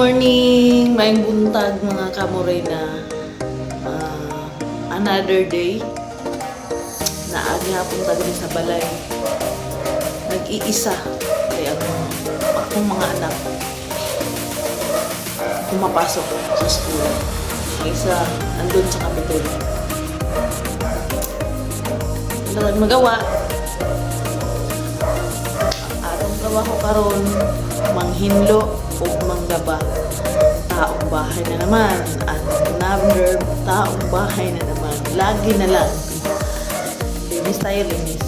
morning! Maayong buntag mga kamorena. Another day. Naagi hapon tayo sa balay. Nag-iisa. Kaya akong mga anak pumapasok sa school. Ang isa andun sa Capitol. Wala lang magawa. Atong gawa ko karon manghinlo o manggaba. Taong bahay na naman. At another taong bahay na naman. Lagi na lang. Linis tayo, linis.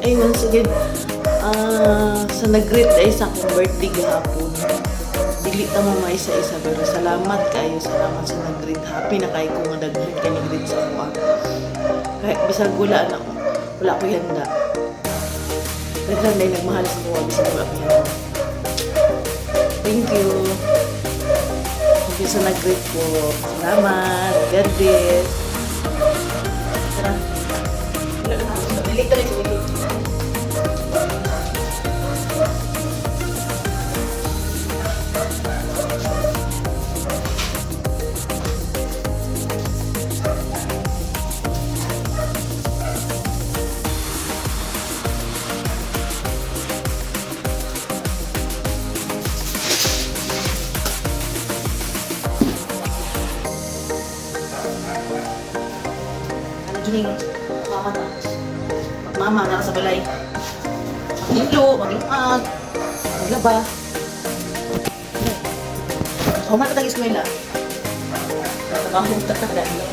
Ay, once again, sa nag-greet ay sa akong birthday gahapon. Dili ta mo maisa-isa, pero salamat kayo. Salamat sa nag-greet. Happy na kayo kung nag-greet kayo nag-greet sa ako. Kahit bisag wala na ako. Wala ko handa. Naghanday nagmahal sa mga bisag wala ko handa. Thank you. Thank you sa nag-greet po. Salamat. God bless. Tara. Balik tayo sa balik. Gining mama na. Mama na sa balay. Maghilo, maglungag, maglaba. Human ka tag eskwela. Trabaho ta ka dali.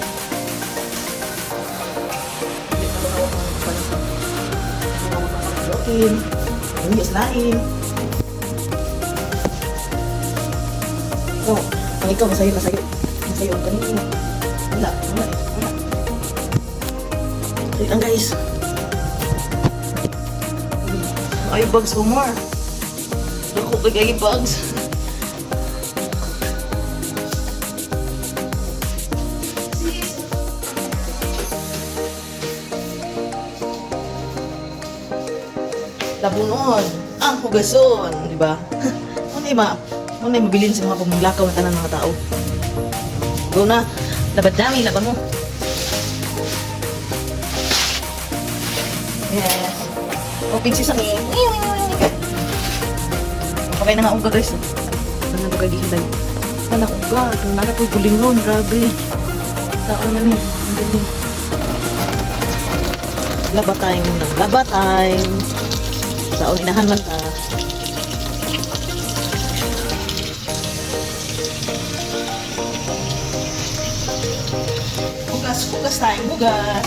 Lokin. Ini islain. Oh, pag ikaw masayo ang kanina. Wala. Wait lang guys. Ay, bags ko more. Ako kagay bags. Labunod. Ang hugason, di ba? Muna mabilin sa mga pamunglakaw ng tanan mga tao. Go na. Labad dami, laban mo. Yes. O, pinsis ang okay na nga uga guys. Ano na ba kagihin tayo? Anak uga. Nana po'y bulingon. Grabe. Saan na rin. Laba time. Laba time. Saan inahan man ta. Hugas time. Hugas.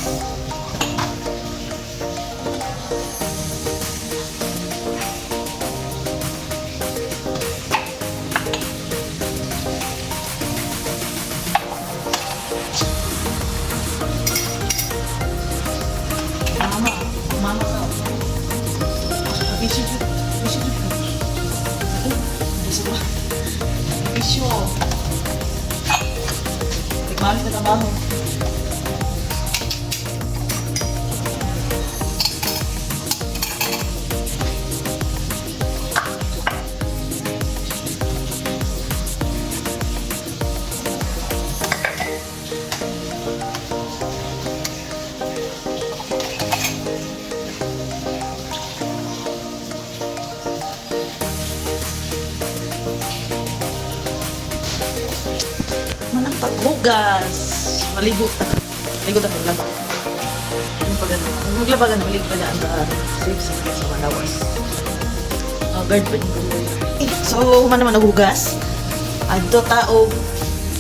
Mama ka. Bisyo. Nagmamit na trabaho. Manang paghugas. Maligo ta. Maligo ta paglaban. Maglabagan, maligo pa dyan ta. Safe sa malawas. Guard pa din ko. So, man naman naghugas. Adto tao.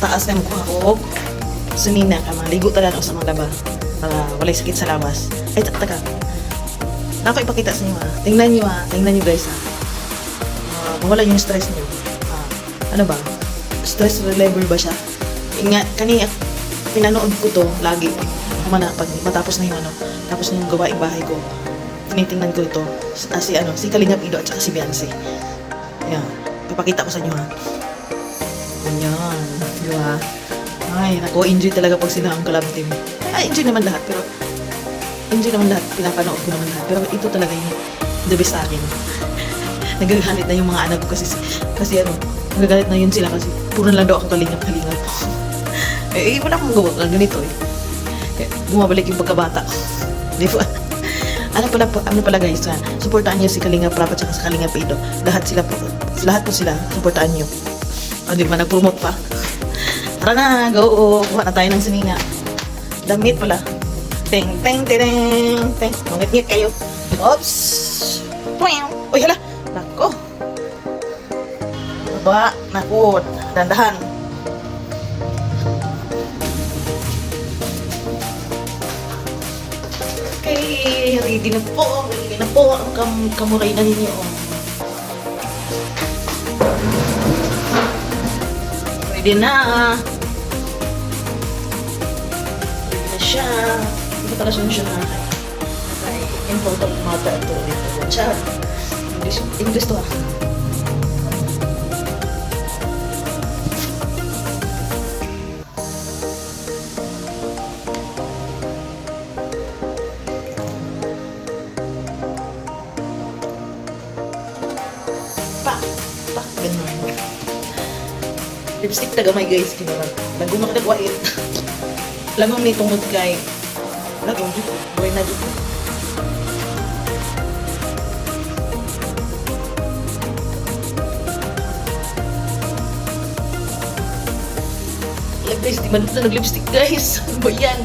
Taas na mukha ko. Sunina ka. Maligo ta lang sa mga laba. Para walay sakit sa lawas. Ay, taka. Nakaipakita sa inyo ha. Tingnan nyo guys ha. Mawala yung stress nyo. Ano ba? Stress reliever ba siya? Kani pinanood ko to lagi. Pag matapos na yung tapos na yung gawaing bahay ko. Tinitingnan ko ito. Si Kalingap Ido at saka si Beyonce. Yan. Papakita ko sa inyo ha. Ganyan. Di ba? Ay, enjoy talaga pag sila ang collab team. Ay, enjoy naman lahat. Pero enjoy naman lahat. Pinapanood ko naman lahat. Pero ito talaga yung the best sa akin. Nagagalit na yung mga anak ko kasi Nagagalit na yun sila kasi puro lang daw ako kalingap. Wala akong gawa ng ganito eh. Bumabalik yung pagkabata ko. Di ba? Ano pala guys, supportaan niyo si Kalinga Prab at saka si Kalinga Pido. Lahat po sila, supportaan niyo. Di ba, nag-promote pa. Tara na, go! Kuha na tayo ng sininga. Damit pala. Teng, teng, teng, teng. Ngit-ngit kayo. Oops! Uy, hala! Nako! Baba, naku, dandahan. Okay, ready na po ang kamuray na ninyo. Ready na. Ready na siya. Hindi ko talaga siya na important matter ito. Chat. English to ah. Ganun. Lipstick tagamay guys, kinalag. Lagong makadagwait. Lagong may tungod kay. Lagong dito. Buhay na dito. Guys, di man ito nag-lipstick guys. Ano ba yan?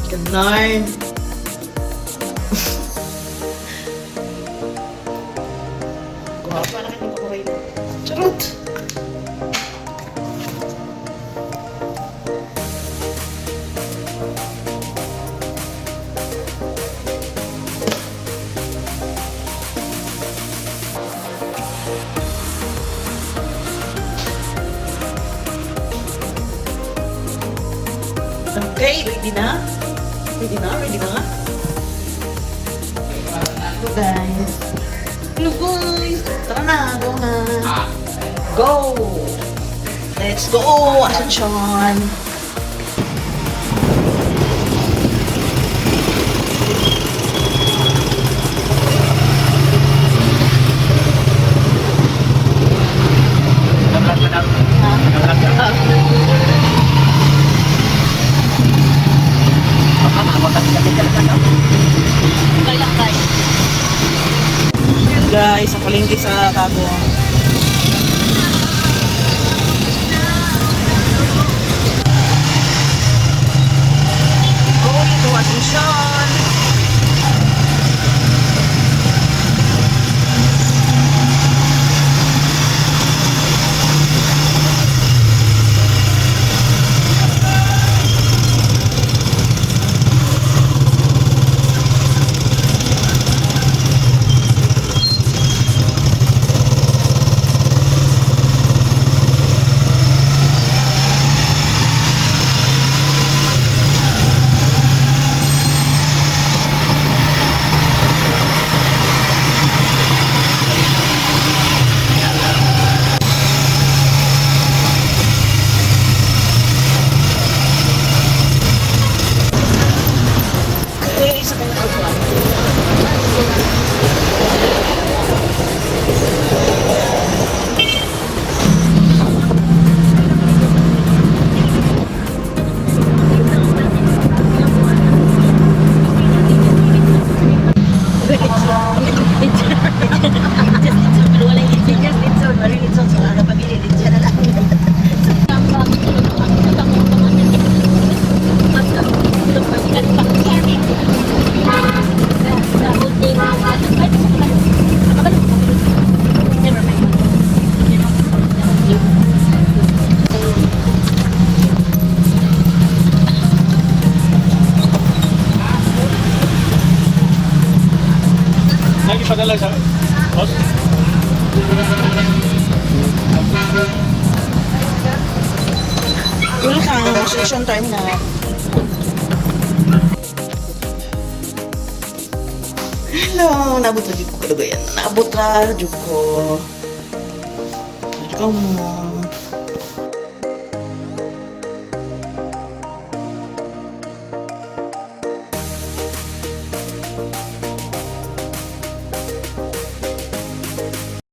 Ganarn. Kuha pa na kayo kukuhay mo. Charot! Okay, ready na? Ready na? Hello guys. Hello guys. Tara na, go na. Go! Let's go! Ascension! Guys, ang palengke sa Tago. Going to Ascension. Padala sa boss. Welcome, session time na. Hello, nabot na dito ko kalugayan. Nabot na dito ko. Dito mo.